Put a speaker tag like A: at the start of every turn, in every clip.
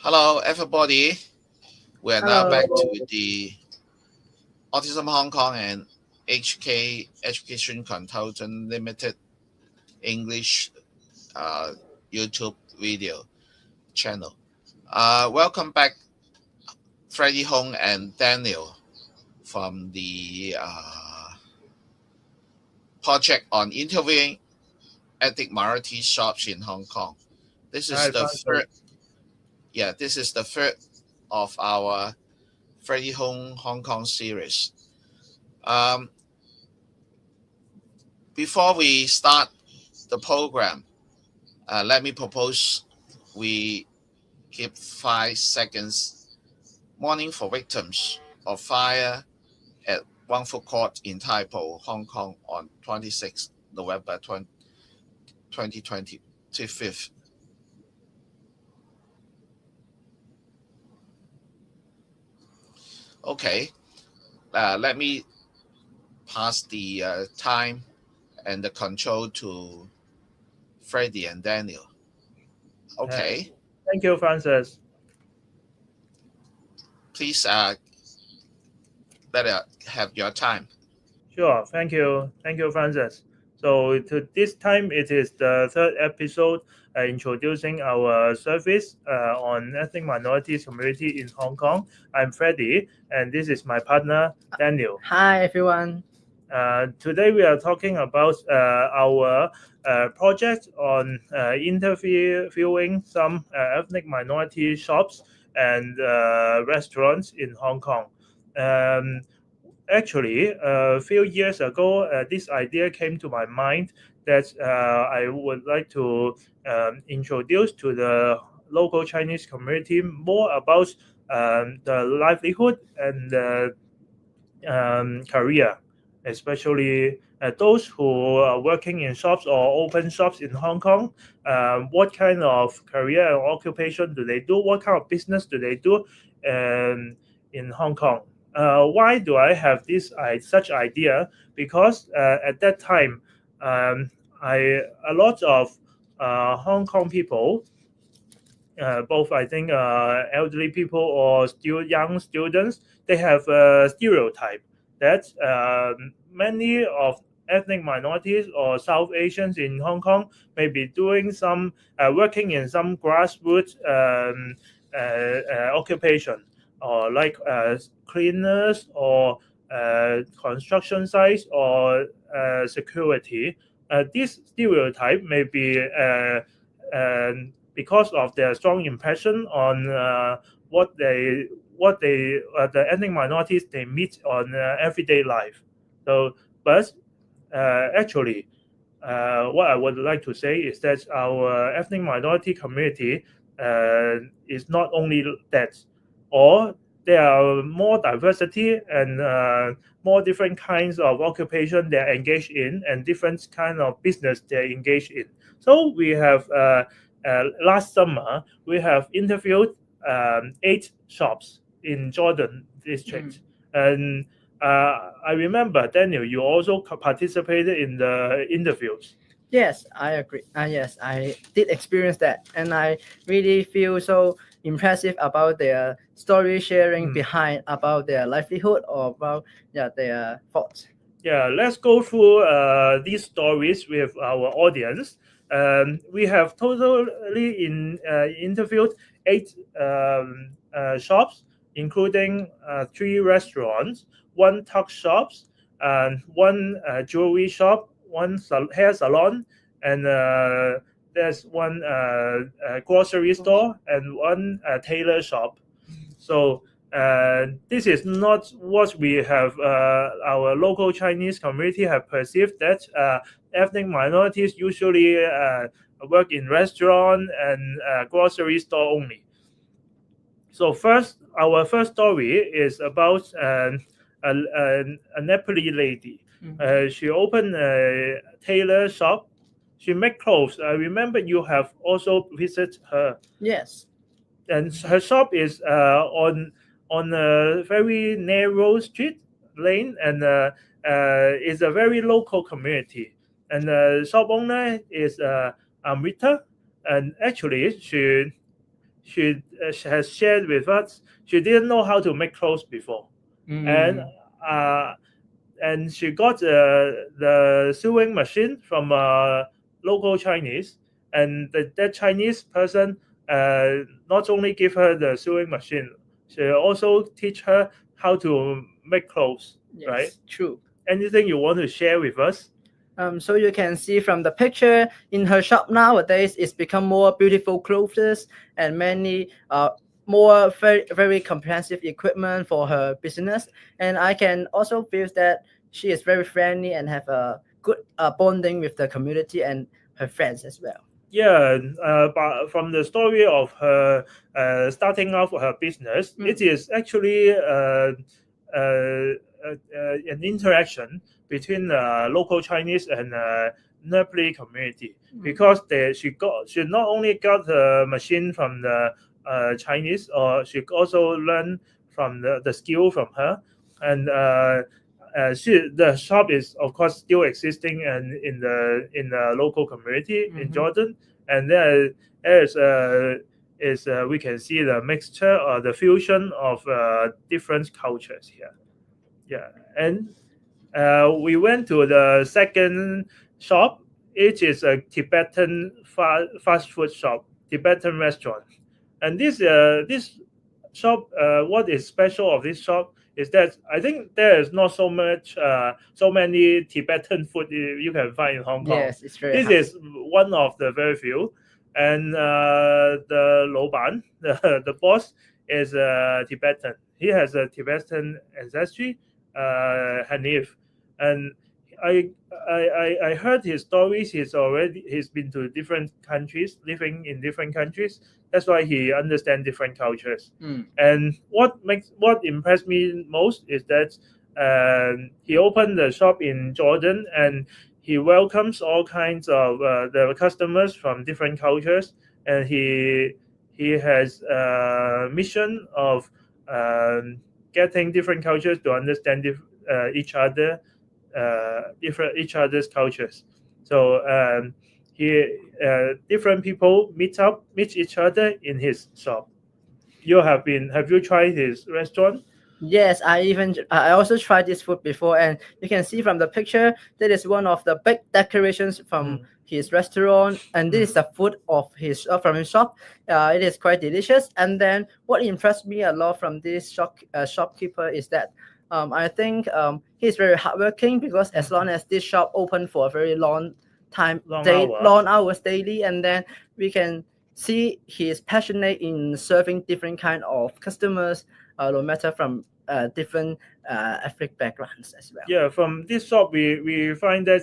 A: Hello, everybody. We are now
B: Hello.
A: back to the Autism Hong Kong and HK Education Consultant Limited English uh, YouTube video channel. Welcome back, Freddie Hong and Daniel from the project on interviewing ethnic minority shops in Hong Kong. This is
B: Hi,
A: the third.
B: Francis.
A: Yeah, this is the third of our Freddie Hong Kong series. Um, Before we start the program, let me propose we keep 5 seconds mourning for victims of fire at One Food Court in Tai Po, Hong Kong on 26 November 2025. Okay, let me pass the time and the control to Freddie and Daniel.
B: Uh,
A: Okay,
B: Thank you, Francis.
A: please let it have your time.
B: Sure. Thank you, Francis. So to this time, it is the third episode introducing our service on ethnic minorities community in Hong Kong. I'm Freddie, and this is my partner Daniel.
C: Hi everyone.
B: Today we are talking about our project on interviewing some ethnic minority shops and restaurants in Hong Kong. Um, Actually, a few years ago, this idea came to my mind that I would like to introduce to the local Chinese community more about the livelihood and career, especially those who are working in shops or open shops in Hong Kong. What kind of career and occupation do they do? What kind of business do they do in Hong Kong? Why do I have this such idea? Because at that time, a lot of Hong Kong people, both I think elderly people or still young students, they have a stereotype that many of ethnic minorities or South Asians in Hong Kong may be doing some working in some grassroots occupation, or like cleaners or construction sites or security. This stereotype may be because of their strong impression on what the ethnic minorities they meet on everyday life. So, but actually, what I would like to say is that our ethnic minority community is not only that, or there are more diversity and more different kinds of occupation they're engaged in and different kind of business they're engaged in. So we have last summer we have interviewed 8 shops in Jordan district, and I remember Daniel, you also participated in the interviews.
C: Yes, I agree. Yes, I did experience that, and I really feel so impressive about their story sharing behind about their livelihood or about their thoughts.
B: Yeah, let's go through these stories with our audience. We have totally interviewed 8 shops, including 3 restaurants, 1 tuck shops, and 1 jewelry shop, 1 hair salon, and there's 1 grocery store and 1 tailor shop. So this is not what we have our local Chinese community have perceived that ethnic minorities usually work in restaurant and grocery store only. So our first story is about a Nepali lady. She opened a tailor shop. She make clothes. I remember you have also visited her.
C: Yes.
B: And her shop is on a very narrow street lane, and is a very local community. And the shop owner is Amrita, and actually she has shared with us she didn't know how to make clothes before, and she got the sewing machine from a local Chinese, and that Chinese person not only give her the sewing machine, she also teach her how to make clothes.
C: Yes,
B: right?
C: True.
B: Anything you want to share with us?
C: So you can see from the picture in her shop nowadays, it's become more beautiful clothes and many more very comprehensive equipment for her business. And I can also feel that she is very friendly and have a good bonding with the community and her friends as well.
B: Yeah, but from the story of her starting off her business, it is actually an interaction between local Chinese and Nepali community, because she not only got the machine from the Chinese, or she also learned from the skill from her, and the shop is of course still existing and in the local community in Jordan, and there is we can see the mixture or the fusion of different cultures here. Yeah, and we went to the second shop. It is a Tibetan fast food shop, Tibetan restaurant, and this shop. What is special of this shop is that I think there is not so many Tibetan food you can find in Hong Kong.
C: Yes, it's very
B: This
C: hard.
B: is one of the very few, and the 老板, the boss, is Tibetan. He has a Tibetan ancestry, Hanif, and I heard his stories. He's been to different countries, living in different countries. That's why he understands different cultures. And what impressed me most is that he opened the shop in Jordan, and he welcomes all kinds of the customers from different cultures, and he has a mission of getting different cultures to understand each other, each other's cultures. So different people meet each other in his shop. Have you tried his restaurant?
C: Yes, I also tried this food before, and you can see from the picture that is one of the big decorations from his restaurant, and this is the food of his from his shop. It is quite delicious. And then what impressed me a lot from this shopkeeper is that I think he's very hardworking, because as long as this shop open for a very long hours daily, and then we can see he is passionate in serving different kind of customers, no matter from different ethnic backgrounds as well.
B: Yeah, from this shop we find that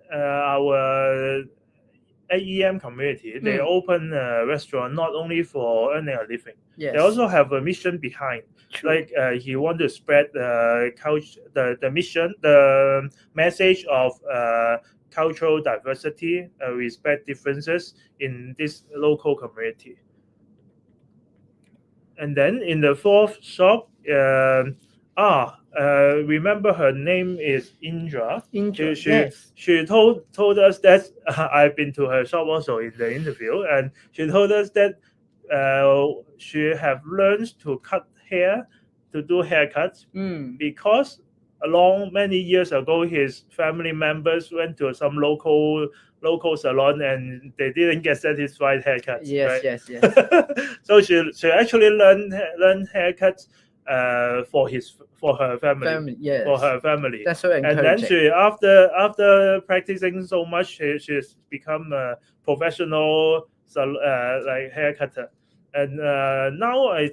B: our AEM community, they open a restaurant not only for earning a living.
C: Yes.
B: They also have a mission behind.
C: True.
B: Like he want to spread the mission, the message of cultural diversity, respect differences in this local community. And then in the fourth shop, remember her name is Indra.
C: Yes.
B: She told us that I've been to her shop also in the interview, and she told us that she have learned to cut hair, to do haircuts, because many years ago his family members went to some local salon and they didn't get satisfied haircuts.
C: Yes,
B: right?
C: yes.
B: So she actually learned haircuts for her family.
C: Yes.
B: For her family.
C: That's so encouraging.
B: And then she after practicing so much, she's become a professional like hair cutter. And now I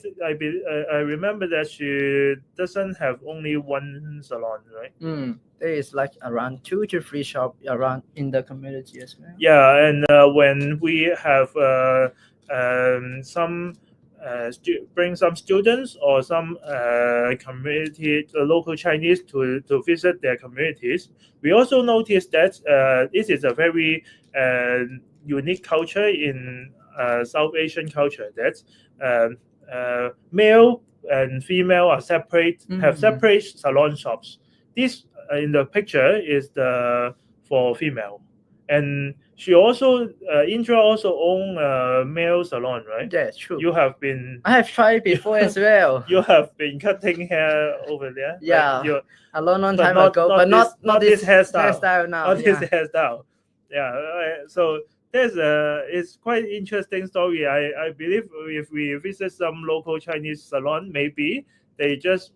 B: remember that she doesn't have only one salon, right?
C: There is like around 2 to 3 shops around in the community as well.
B: Yeah, and when we have bring some students or some community, local Chinese to visit their communities, we also notice that this is a very unique culture in South Asian culture, that male and female are have separate salon shops. This in the picture is for female, And she also Indra also own a male salon, right?
C: Yes, true.
B: You have been
C: I have tried before as well.
B: you have been cutting hair over there.
C: Yeah,
B: right?
C: a long
B: But
C: time
B: not
C: ago,
B: not
C: but
B: this
C: not
B: this hairstyle.
C: hairstyle now.
B: Not this
C: Yeah.
B: hairstyle. Yeah. So there's it's quite interesting story. I believe if we visit some local Chinese salon, maybe they just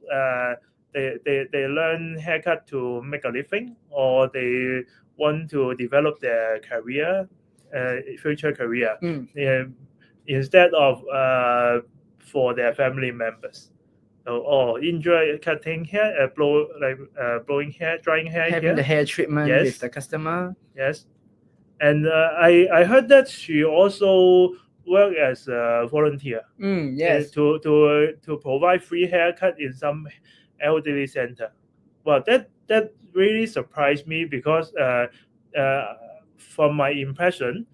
B: they learn haircut to make a living, or they want to develop their career, future career, instead of for their family members. So, enjoy cutting hair, blowing hair, drying hair
C: Having the
B: here.
C: hair treatment
B: Yes.
C: with the customer.
B: Yes, and I heard that she also work as a volunteer
C: Yes.
B: to provide free haircut in some elderly center. Well, that really surprised me because from my impression,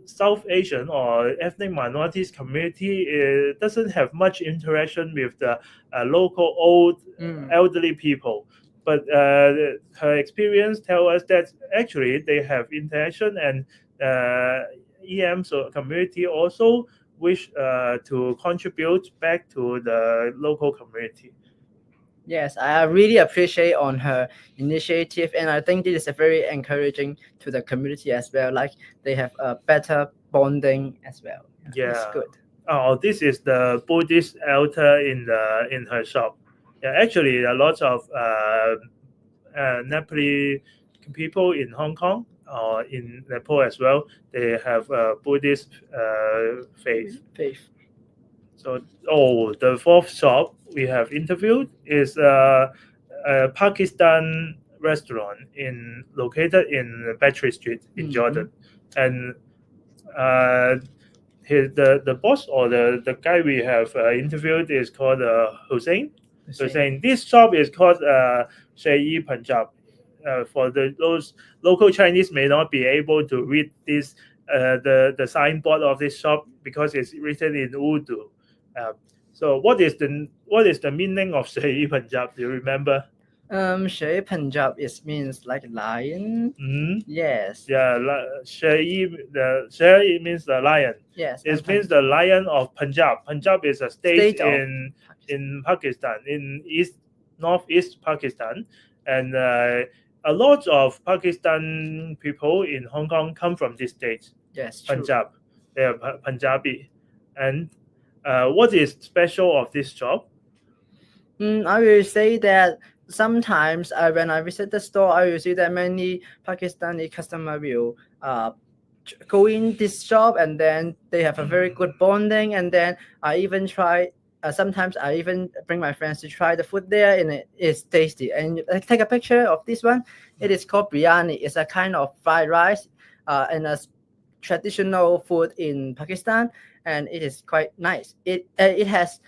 B: South Asian or ethnic minorities community doesn't have much interaction with the local old elderly people. But her experience tell us that actually they have interaction, and EM so community also wish to contribute back to the local community.
C: Yes, I really appreciate on her initiative, and I think this is a very encouraging to the community as well. Like they have a better bonding as well. It's
B: Yeah.
C: good.
B: Oh, this is the Buddhist altar in her shop. Yeah, actually, a lot of Nepali people in Hong Kong or in Nepal as well. They have Buddhist faith. So, the fourth shop we have interviewed is a Pakistan restaurant located in Battery Street in Jordan, and the boss or the guy we have interviewed is called Hussein. Hussein. This shop is called Shayi Punjab. For those local Chinese may not be able to read this the signboard of this shop because it's written in Urdu. So what is the meaning of Shayi Punjab? Do you remember?
C: Shayi Punjab means like lion. Yes.
B: Yeah, Shayi means the lion.
C: Yes.
B: It means the lion of Punjab. Punjab is a state
C: State of
B: in Pakistan, in northeast Pakistan, and a lot of Pakistan people in Hong Kong come from this state.
C: Yes, true.
B: Punjab. They are Punjabi. And what is special of this job?
C: I will say that sometimes when I visit the store, I will see that many Pakistani customer will go in this shop, and then they have a very good bonding, and then I even try. Sometimes I even bring my friends to try the food there, and it is tasty. And I take a picture of this one. It is called biryani. It's a kind of fried rice, and a traditional food in Pakistan, and it is quite nice. It has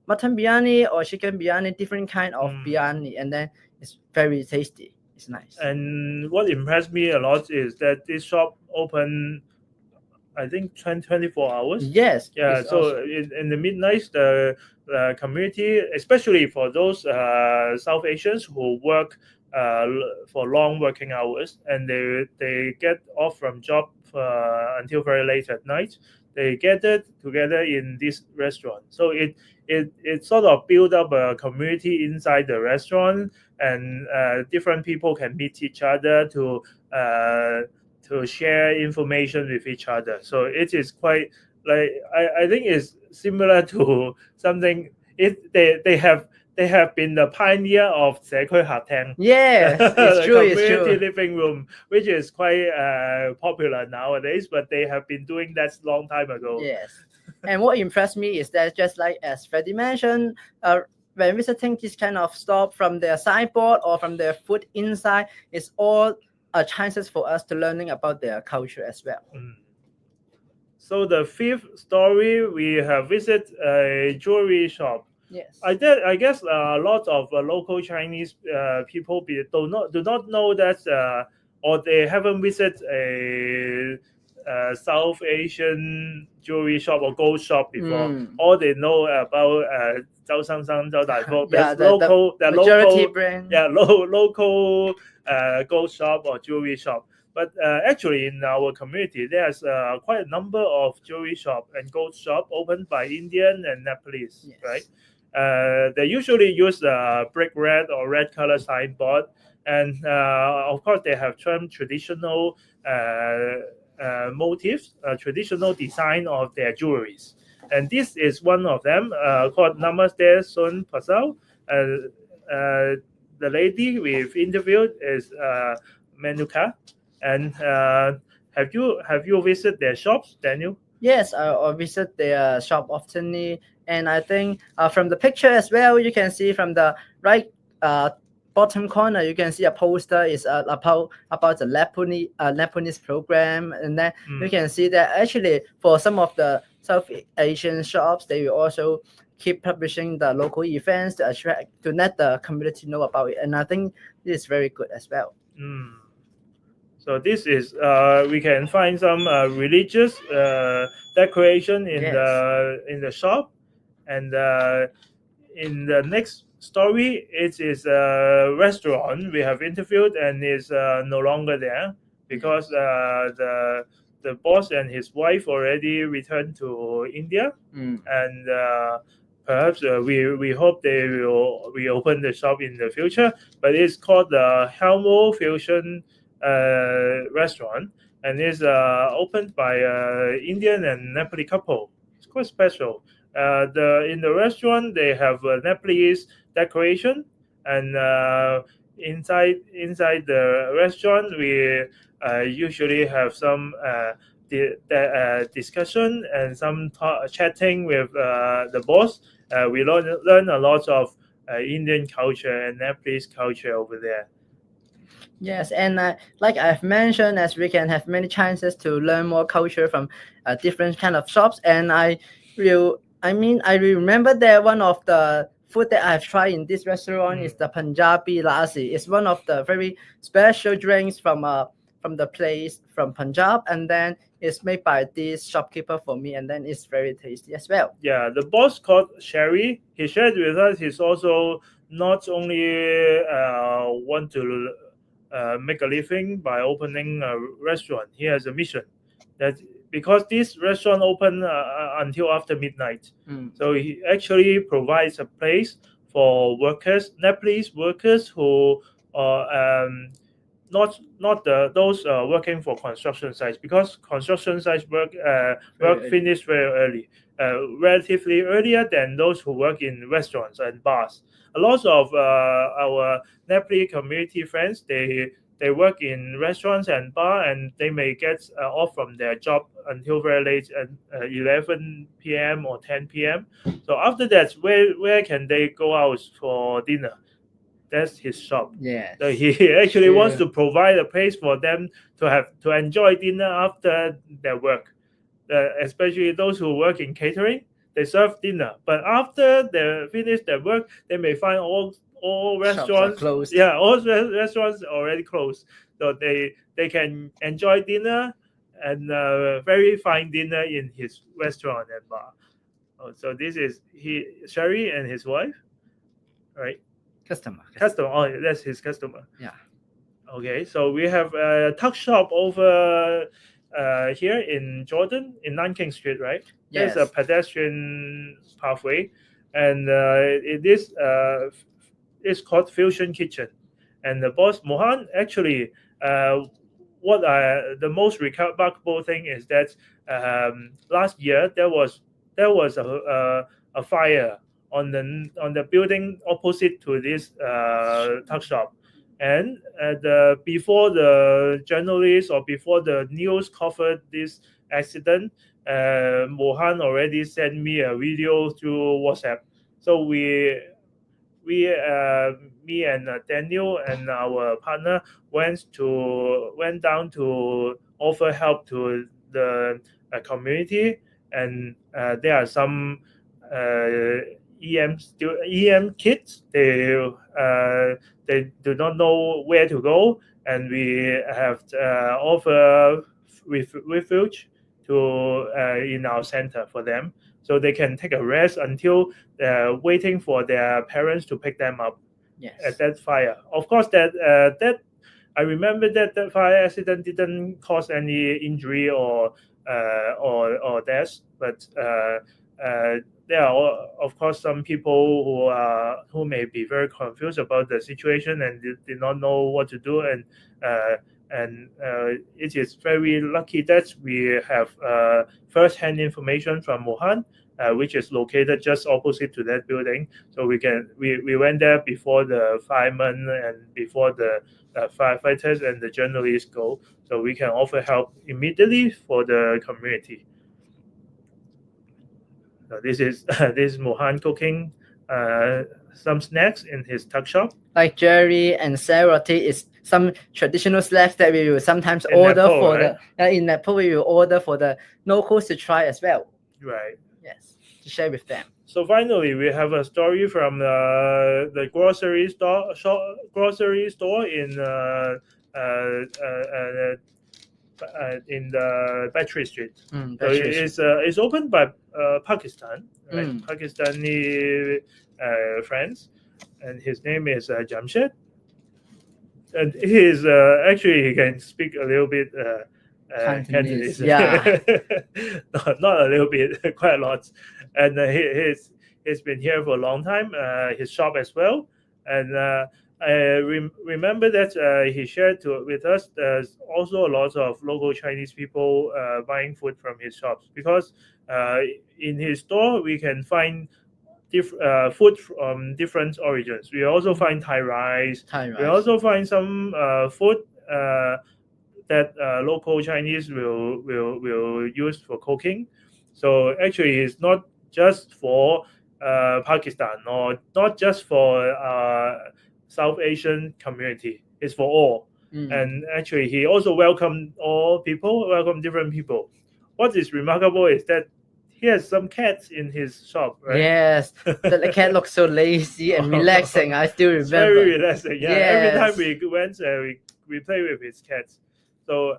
C: mutton biryani or chicken biryani, different kind of biryani, and then it's very tasty. It's nice.
B: And what impressed me a lot is that this shop open, I think 24 hours.
C: Yes.
B: Yeah. So in the midnight, the community, especially for those South Asians who work for long working hours, and they get off from job until very late at night, they gathered together in this restaurant. So it sort of build up a community inside the restaurant, and different people can meet each other to share information with each other. So it is quite like I think it's similar to something. They have been the pioneer of 社區客廳.
C: Yes, it's true. It's
B: community
C: true.
B: living room, which is quite popular nowadays, but they have been doing that long time ago.
C: Yes. And what impressed me is that, just like as Freddie mentioned, when visiting this kind of stop, from their signboard or from their food inside, it's all chances for us to learning about their culture as well.
B: So the fifth story, we have visited a jewelry shop.
C: Yes.
B: I guess a lot of local Chinese people do not know that, or they haven't visited a South Asian jewelry shop or gold shop before.
C: Mm.
B: All they know about Zhao Shangshang, Zhao Daifeng.
C: Yeah,
B: There's local,
C: the
B: the
C: majority
B: local,
C: brand.
B: yeah, local gold shop or jewelry shop. But actually, in our community, there's quite a number of jewelry shop and gold shop opened by Indian and Nepalese,
C: Yes.
B: right? They usually use brick red or red color signboard, and of course, they have some traditional motifs, traditional design of their jewelries. And this is one of them called Namaste Sun Pasau. The lady we've interviewed is Menuka. And have you visited their shops, Daniel?
C: Yes, I visit their shop often, and I think from the picture as well, you can see from the right bottom corner, you can see a poster is about the Nepalese program, and then you can see that actually for some of the South Asian shops, they will also keep publishing the local events to let the community know about it, and I think this is very good as well.
B: So this is we can find some religious decoration in the shop, and in the next story, it is a restaurant we have interviewed and is no longer there because the boss and his wife already returned to India, and perhaps we hope they will reopen the shop in the future. But it's called the Helmo Fusion restaurant, and is opened by Indian and Nepali couple. It's quite special. In the restaurant they have Nepalese decoration, and inside the restaurant we usually have some discussion and some chatting with the boss. We learn a lot of Indian culture and Nepalese culture over there.
C: Yes, and like I've mentioned, as we can have many chances to learn more culture from different kind of shops, and I remember that one of the food that I've tried in this restaurant is the Punjabi lassi. It's one of the very special drinks from the place from Punjab, and then it's made by this shopkeeper for me, and then it's very tasty as well.
B: Yeah, the boss called Sherry. He shared with us he's also not only want to make a living by opening a restaurant. He has a mission that because this restaurant open until after midnight, so he actually provides a place for workers, Nepalese workers who are not those working for construction sites, because construction sites work finish very early, relatively earlier than those who work in restaurants and bars. A lot of our Nepali community friends, they work in restaurants and bar, and they may get off from their job until very late at 11 p.m. or 10 p.m. So after that, where can they go out for dinner? That's his shop.
C: Yeah.
B: So he actually wants to provide a place for them to enjoy dinner after their work. Especially those who work in catering, they serve dinner, but after they finish their work, they may find all restaurants
C: closed.
B: Yeah, all restaurants already closed, so they can enjoy dinner and very fine dinner in his restaurant and bar. So this is Sherry and his wife, right?
C: Customer.
B: Oh, that's his customer.
C: Yeah.
B: Okay, so we have a tuck shop over here in Jordan, in Nanking Street, right?
C: Yes.
B: There's a pedestrian pathway, and it is it's called Fusion Kitchen. And the boss Mohan actually, the most remarkable thing is that last year there was a fire on the building opposite to this tuck shop, and before the journalists or before the news covered this accident, Mohan already sent me a video through WhatsApp. So me and Daniel and our partner went down to offer help to the community, and there are some EM kids. They do not know where to go, and we have offer refuge in our center for them, so they can take a rest until waiting for their parents to pick them up
C: Yes.
B: at that fire. Of course, that I remember that fire accident didn't cause any injury or death, but there are of course some people who may be very confused about the situation and did not know what to do, and it is very lucky that we have first-hand information from Wuhan, which is located just opposite to that building. So we went there before the firemen and before the firefighters and the journalists go, so we can offer help immediately for the community. So this is Mohan cooking some snacks in his tuck shop.
C: Like Jerry and Sarah tea is some traditional snacks that we will sometimes
B: In
C: order
B: Nepal,
C: for
B: right?
C: in Nepal we will order for the locals to try as well.
B: Right.
C: Yes, to share with them.
B: So finally, we have a story from the grocery store in the Battery Street. So it's opened by Pakistan, right? Pakistani friends, and his name is Jamshed. And he is actually he can speak a little bit Cantonese.
C: Yeah.
B: not a little bit, quite a lot. And he's been here for a long time. His shop as well, and I remember that he shared with us. There's also a lot of local Chinese people buying food from his shops, because in his store we can find food from different origins. We also find Thai rice. We also find some food that local Chinese will use for cooking. So actually, it's not just for Pakistan or not just for South Asian community. It's for all. And actually, he also welcomed different people. What is remarkable is that he has some cats in his shop, right?
C: Yes, the cat looks so lazy and relaxing. I still remember.
B: It's very relaxing. Yeah,
C: Yes.
B: Every time we went, we play with his cats. So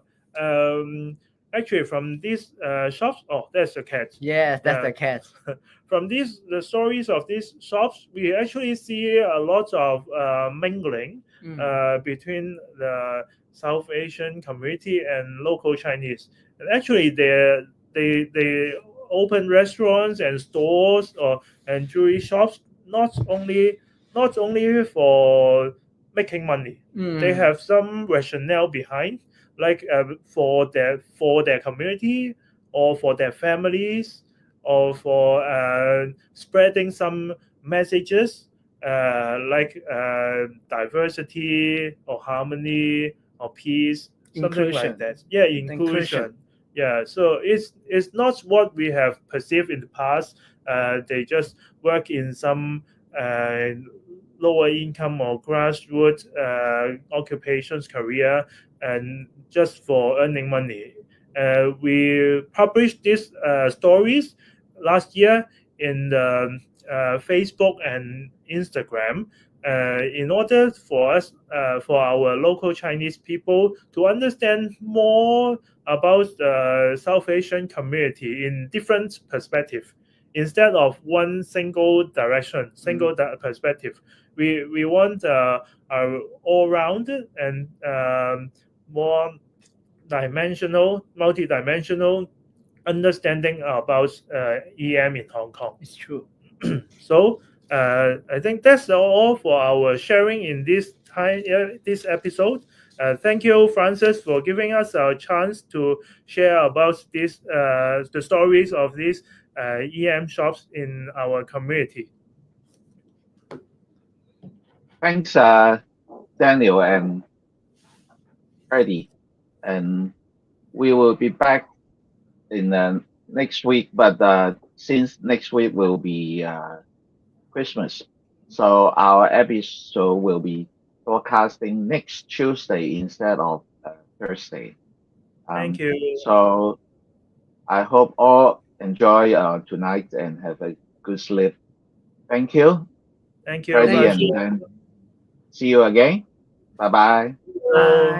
B: actually, from these shops, that's the cat.
C: Yes, that's the cat.
B: From the stories of these shops, we actually see a lot of mingling between the South Asian community and local Chinese. And actually, they open restaurants and stores and jewelry shops not only for making money. They have some rationale behind, like for their community or for their families, or for spreading some messages like diversity or harmony or peace, something like that. Yeah, inclusion. Yeah, so it's not what we have perceived in the past. They just work in some lower income or grassroots occupations career, and just for earning money. We published these stories last year in the Facebook and Instagram in order for us, for our local Chinese people to understand more about the South Asian community in different perspective, instead of one single direction, perspective. We want a all-rounded and more multi-dimensional understanding about EM in Hong Kong.
C: It's true.
B: So I think that's all for our sharing in this episode. Thank you, Francis, for giving us a chance to share about the stories of these EM shops in our community.
D: Thanks, Daniel and Freddie. And we will be back in next week, but since next week will be Christmas, so our episode will be broadcasting next Tuesday instead of Thursday.
B: Thank you.
D: So I hope all enjoy tonight and have a good sleep. Thank you.
B: Thank you.
D: Freddie, and then see you again. Bye-bye.
C: Bye.